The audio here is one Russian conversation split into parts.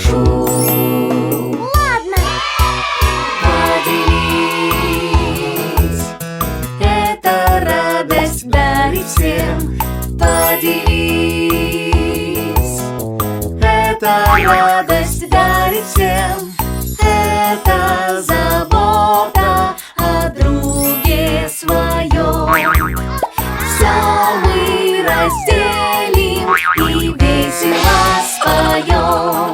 прошу. Ладно. Поделись, это радость дарит всем. Поделись, это радость дарит всем. Это забота о друге своем. Все мы разделим и весело споем.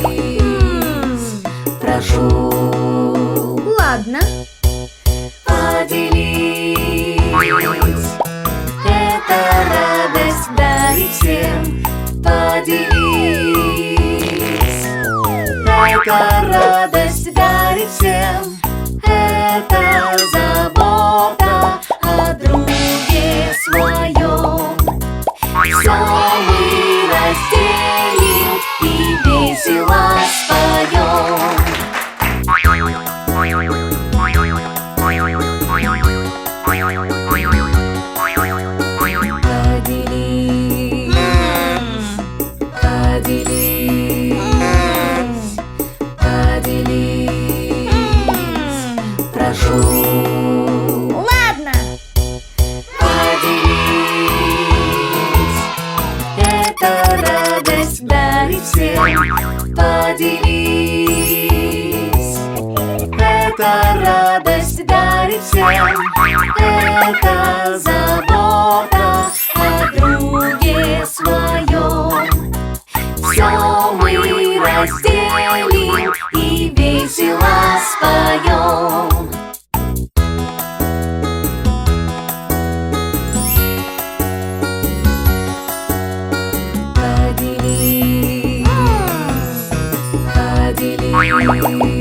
Поделись, прошу. Ладно. Поделись, это радость дарит всем. Поделись, это радость дарит всем. Это забота о друге своем. Все мы разделим и весело споем. Поделись, прошу. Ладно. Поделись, это радость дарит всем. Поделись, это радость дарит всем. Это забота о друге своем. Все мы разделим и весело споем. Поделись, поделись.